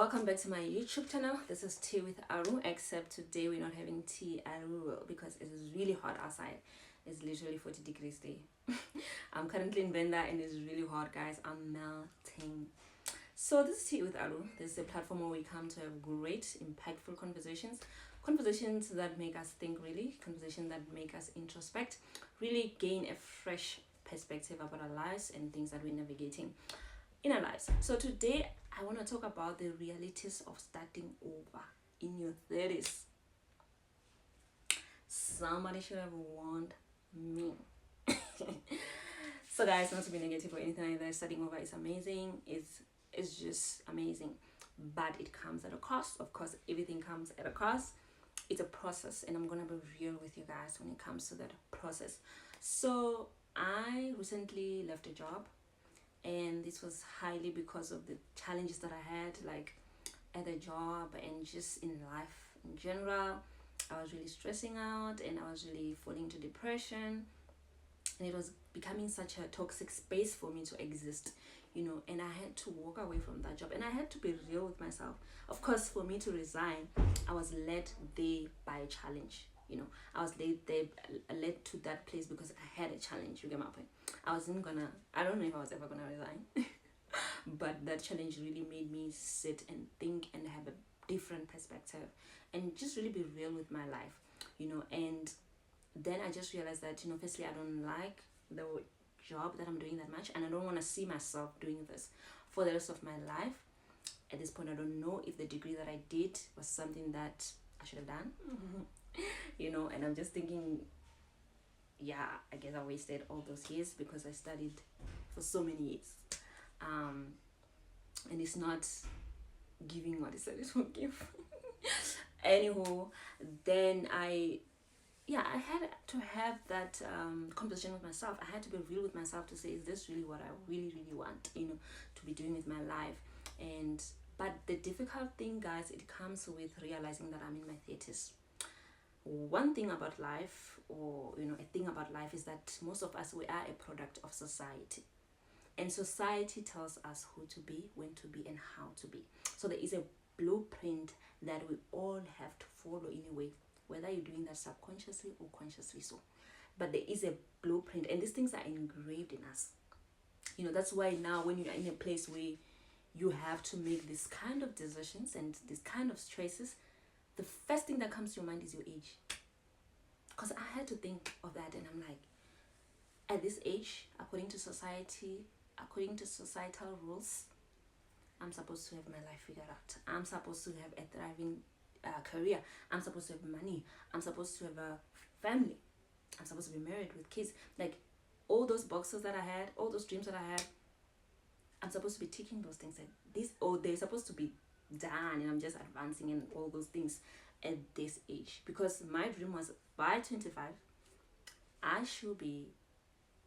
Welcome back to my YouTube channel. This is Tea with Aru, except today we're not having tea Aru because it is really hot outside. It's literally 40 degrees day. I'm currently in Venda and it's really hot, guys. I'm melting. So this is Tea with Aru. This is a platform where we come to have great, impactful conversations that make us think, really, conversations that make us introspect, really gain a fresh perspective about our lives and things that we're navigating in our lives. So today I want to talk about the realities of starting over in your 30s. Somebody should have warned me. So guys, not to be negative or anything like that, starting over is amazing. It's just amazing, but it comes at a cost. Of course, everything comes at a cost. It's a process, and I'm gonna be real with you guys when it comes to that process. So I recently left a job, and this was highly because of the challenges that I had, like at the job and just in life in general. I was really stressing out and I was really falling into depression, and it was becoming such a toxic space for me to exist, and I had to walk away from that job, and I had to be real with myself. Of course, for me to resign, I was led there by a challenge. I was led to that place because I had a challenge. You get my point? I don't know if I was ever gonna resign, but that challenge really made me sit and think and have a different perspective and just really be real with my life, and then I just realized that, firstly, I don't like the job that I'm doing that much, and I don't want to see myself doing this for the rest of my life. At this point, I don't know if the degree that I did was something that I should have done, and I'm just thinking, yeah, I guess I wasted all those years because I studied for so many years, and it's not giving what it said it will give. Anywho, then I had to have that conversation with myself. I had to be real with myself to say, is this really what I really, really want, to be doing with my life? But the difficult thing, guys, it comes with realizing that I'm in my 30s. One thing about life, or a thing about life, is that most of us, we are a product of society. And society tells us who to be, when to be, and how to be. So there is a blueprint that we all have to follow in a way, whether you're doing that subconsciously or consciously so. But there is a blueprint, and these things are engraved in us. That's why now when you're in a place where you have to make this kind of decisions and this kind of stresses, the first thing that comes to your mind is your age. Because I had to think of that, and I'm like, at this age, according to society, according to societal rules, I'm supposed to have my life figured out. I'm supposed to have a thriving career. I'm supposed to have money. I'm supposed to have a family. I'm supposed to be married with kids. Like, all those boxes that I had, all those dreams that I had, I'm supposed to be ticking those things. They're supposed to be done, and I'm just advancing in all those things at this age. Because my dream was, by 25, I should be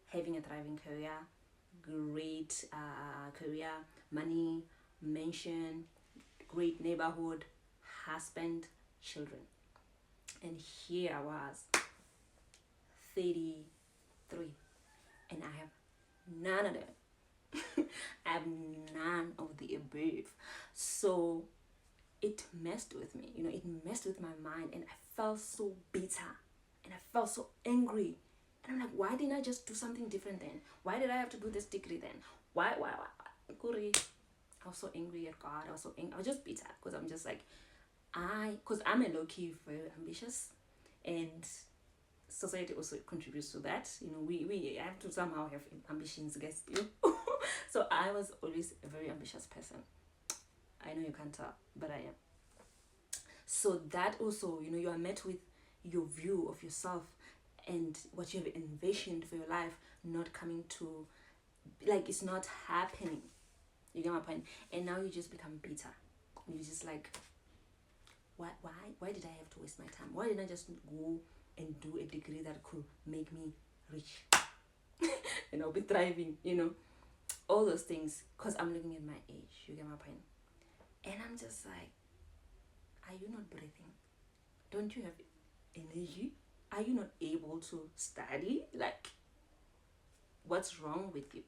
having a thriving career, great career, money, mansion, great neighborhood, husband, children. And here I was, 33, and I have none of them. I have none of the above. So it messed with me, it messed with my mind, and I felt so bitter, and I felt so angry. And I'm like, why didn't I just do something different then? Why did I have to do this degree then? Why? I was so angry at God. I was just bitter, because I'm just like, because I'm a low-key very ambitious, and society also contributes to that. We have to somehow have ambitions, guys. So I was always a very ambitious person. I know you can't tell, but I am. So that also, you are met with your view of yourself and what you have envisioned for your life not coming to, like, it's not happening. You get my point? And now you just become bitter. You're just like, why did I have to waste my time? Why didn't I just go and do a degree that could make me rich? Be thriving, all those things, because I'm looking at my age. You get my point? And I'm just like, are you not breathing? Don't you have energy? Are you not able to study? Like, what's wrong with you?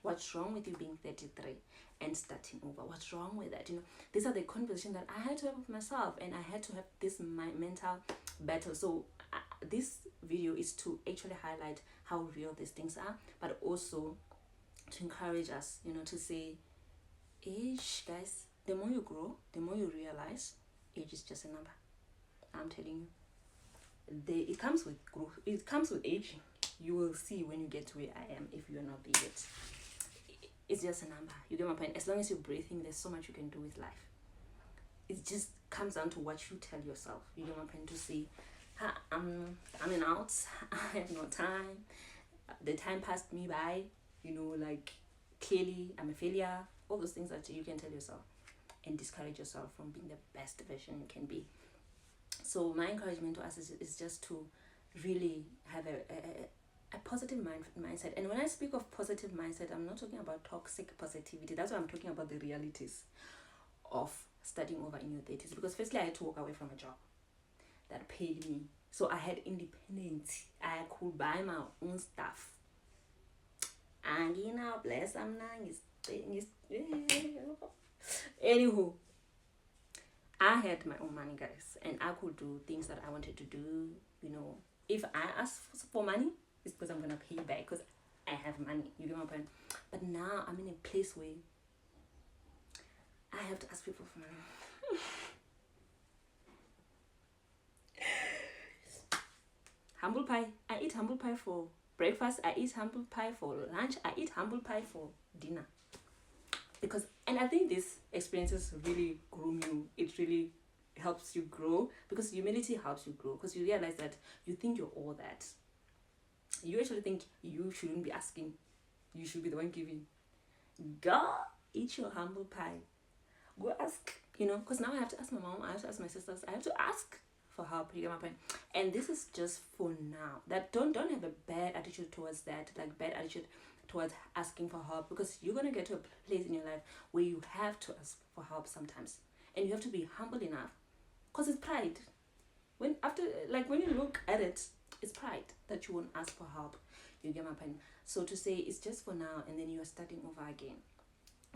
What's wrong with you being 33 and starting over? What's wrong with that? These are the conversations that I had to have with myself, and I had to have this mental battle. So this video is to actually highlight how real these things are, but also to encourage us, to say, age, guys, the more you grow, the more you realize age is just a number. I'm telling you, it comes with growth, it comes with aging. You will see when you get to where I am, if you're not there yet. It's just a number. You get my point? As long as you're breathing, there's so much you can do with life. It just comes down to what you tell yourself. You get my point? To say, I'm an out, I have no time, the time passed me by, like, clearly I'm a failure. All those things that you can tell yourself and discourage yourself from being the best version you can be. So my encouragement to us is just to really have a positive mindset. And when I speak of positive mindset, I'm not talking about toxic positivity. That's why I'm talking about the realities of starting over in your 30s. Because firstly, I had to walk away from a job that paid me. So I had independence. I could buy my own stuff. And bless I'm anywho, I had my own money, guys, and I could do things that I wanted to do. If I ask for money, it's because I'm gonna pay back, because I have money. You get my point? But now I'm in a place where I have to ask people for money. Humble pie. I eat humble pie for breakfast. I eat humble pie for lunch. I eat humble pie for dinner. And I think these experiences really groom you. It really helps you grow, because humility helps you grow, because you realize that you think you're all that. You actually think you shouldn't be asking. You should be the one giving. Go eat your humble pie. Go ask, because now I have to ask my mom, I have to ask my sisters, I have to ask for help. You get my point? And this is just for now. That don't have a bad attitude towards that, like bad attitude towards asking for help, because you're gonna get to a place in your life where you have to ask for help sometimes, and you have to be humble enough, because it's pride. When you look at it, it's pride that you won't ask for help. You get my point? So to say it's just for now, and then you are starting over again.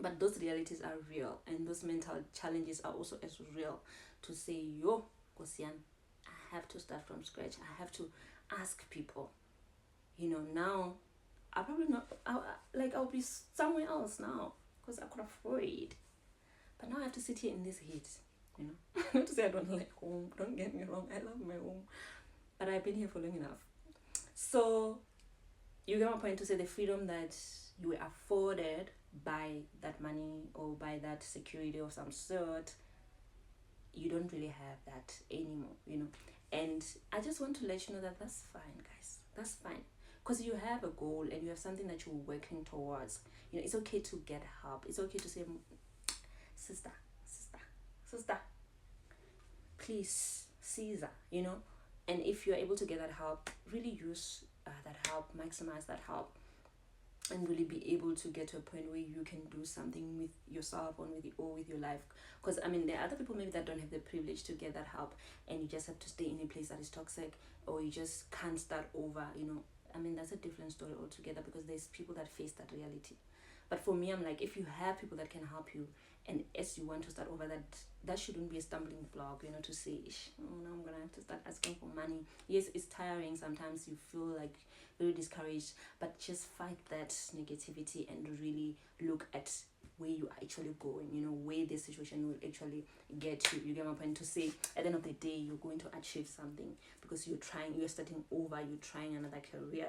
But those realities are real, and those mental challenges are also as real. To say, yo, Kosian, I have to start from scratch. I have to ask people. Now I'll probably not, I'll be somewhere else now, because I could afford it. But now I have to sit here in this heat, Not to say I don't like home, don't get me wrong, I love my home. But I've been here for long enough. So, you get my point, to say the freedom that you were afforded by that money or by that security of some sort, you don't really have that anymore, And I just want to let you know that that's fine, guys. That's fine. Because you have a goal and you have something that you're working towards. It's okay to get help. It's okay to say, sister, please, Caesar, And if you're able to get that help, really use that help, maximize that help, and really be able to get to a point where you can do something with yourself or with your life. Because there are other people maybe that don't have the privilege to get that help, and you just have to stay in a place that is toxic, or you just can't start over. That's a different story altogether, because there's people that face that reality. But for me, I'm like, if you have people that can help you, and as you want to start over, that shouldn't be a stumbling block, to say, now I'm gonna have to start asking for money. Yes, it's tiring. Sometimes you feel like very discouraged, but just fight that negativity and really look at where you are actually going, where this situation will actually get you. You get my point? To say, at the end of the day, you're going to achieve something, because you're starting over, you're trying another career,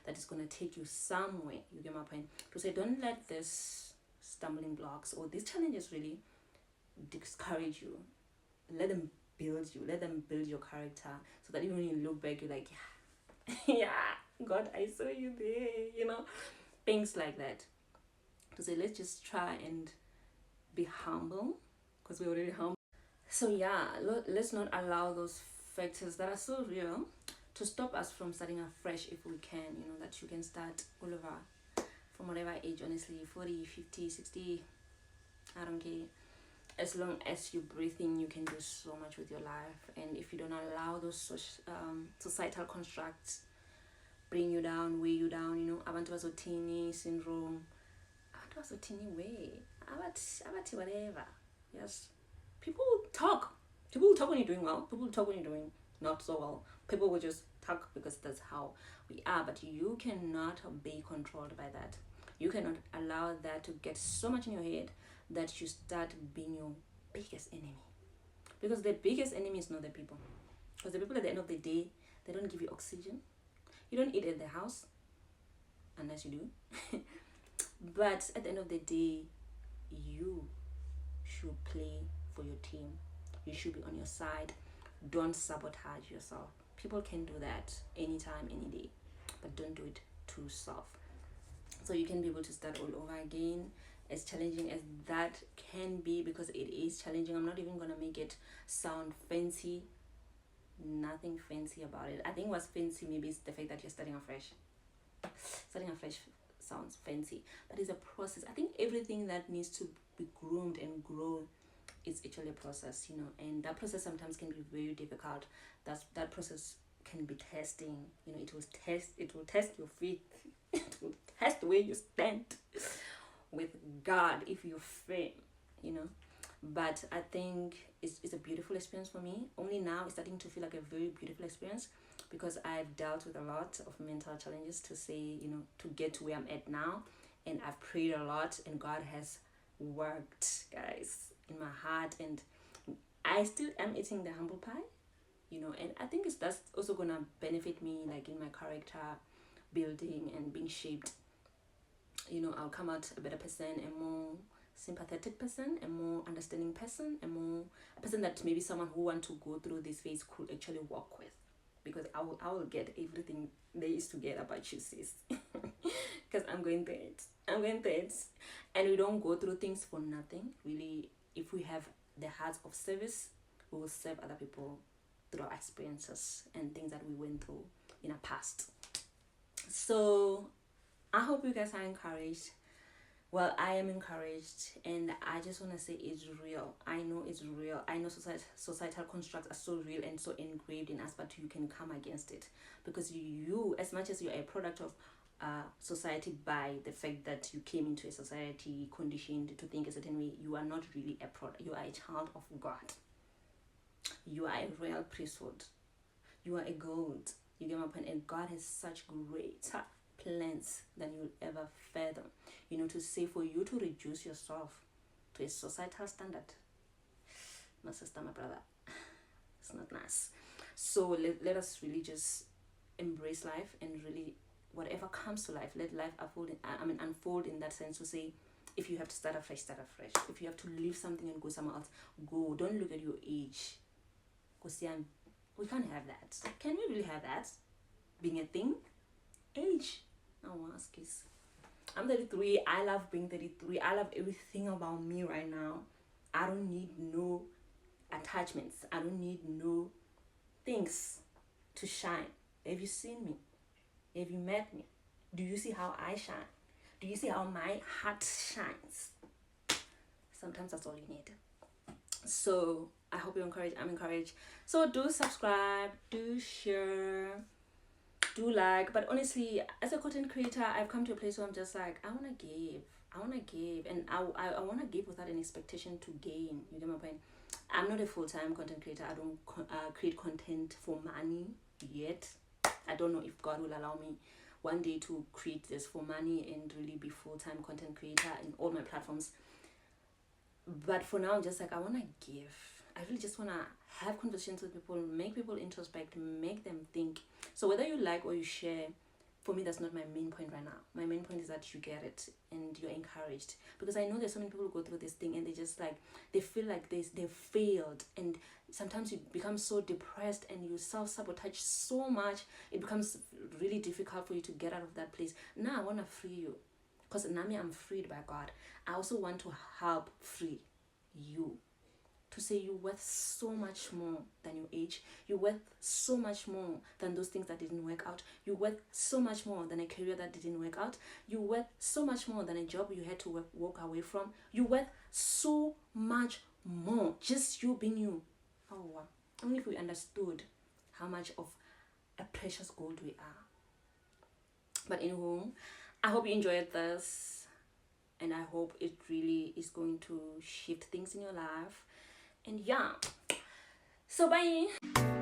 that is going to take you somewhere. You get my point? To say, don't let this stumbling blocks or these challenges really discourage you. Let them build you. Let them build your character, so that even when you look back, you're like, yeah, God, I saw you there, things like that. To say, let's just try and be humble, because we're already humble. So yeah, let's not allow those factors that are so real to stop us from starting afresh if we can. That you can start all over from whatever age, honestly, 40, 50, 60, I don't care. As long as you're breathing, you can do so much with your life. And if you don't allow those societal constructs bring you down, weigh you down, Abantu Bazotini syndrome, a teeny way. About whatever. Yes. People talk. People will talk when you're doing well. People will talk when you're doing not so well. People will just talk because that's how we are. But you cannot be controlled by that. You cannot allow that to get so much in your head that you start being your biggest enemy. Because the biggest enemy is not the people. Because the people at the end of the day, they don't give you oxygen. You don't eat at the house, unless you do. But at the end of the day, you should play for your team. You should be on your side. Don't sabotage yourself. People can do that anytime, any day, but don't do it too soft. So you can be able to start all over again. As challenging as that can be, because it is challenging. I'm not even gonna make it sound fancy. Nothing fancy about it. I think what's fancy maybe is the fact that you're starting afresh. Starting afresh sounds fancy, but it's a process. I think everything that needs to be groomed and grow is actually a process, and that process sometimes can be very difficult. That process can be testing. It will test your faith. It will test the way you stand with God, if you're firm, but I think it's a beautiful experience for me. Only now it's starting to feel like a very beautiful experience, because I've dealt with a lot of mental challenges to get to where I'm at now, and I've prayed a lot, and God has worked, guys, in my heart, and I still am eating the humble pie, and I think that's also gonna benefit me, like in my character building and being shaped. I'll come out a better person, a more sympathetic person, a more understanding person, a person that maybe someone who want to go through this phase could actually work with, because I will get everything there is to get about you, sis. Because I'm going through it, and we don't go through things for nothing, really. If we have the heart of service, we will serve other people through our experiences and things that we went through in our past. So I hope you guys are encouraged. Well, I am encouraged, and I just want to say it's real. I know it's real. I know societal constructs are so real and so engraved in us, but you can come against it, because you, as much as you are a product of society by the fact that you came into a society conditioned to think a certain way, you are not really a product. You are a child of God. You are a royal priesthood. You are a gold. You get my point? And God has such great plans than you'll ever fathom, to say for you to reduce yourself to a societal standard. My sister, my brother, it's not nice. So let us really just embrace life, and really whatever comes to life, let life unfold in that sense, to say, if you have to start afresh, start afresh. If you have to leave something and go somewhere else, go. Don't look at your age. Because we can't have that. Can we really have that being a thing? Age. I want to ask this. I'm 33. I love being 33. I love everything about me right now. I don't need no attachments. I don't need no things to shine. Have you seen me? Have you met me? Do you see how I shine? Do you see how my heart shines? Sometimes that's all you need. So I hope you're encouraged. I'm encouraged. So do subscribe, do share, do like. But honestly, as a content creator, I've come to a place where I'm just like, I want to give, and I want to give without an expectation to gain. You get my point? I'm not a full-time content creator. I don't create content for money yet. I don't know if God will allow me one day to create this for money and really be full-time content creator in all my platforms. But for now, I'm just like, I want to give. I really just want to have conversations with people, make people introspect, make them think. So whether you like or you share, for me, that's not my main point right now. My main point is that you get it and you're encouraged. Because I know there's so many people who go through this thing and they just like, they feel like they've failed. And sometimes you become so depressed and you self-sabotage so much. It becomes really difficult for you to get out of that place. Now I want to free you. Because now I'm freed by God. I also want to help free you. To say you're worth so much more than your age. You're worth so much more than those things that didn't work out. You're worth so much more than a career that didn't work out. You're worth so much more than a job you had to walk away from. You're worth so much more. Just you being you. Oh wow. Only if we understood how much of a precious gold we are. But anyway, I hope you enjoyed this. and I hope it really is going to shift things in your life. And yeah, so bye.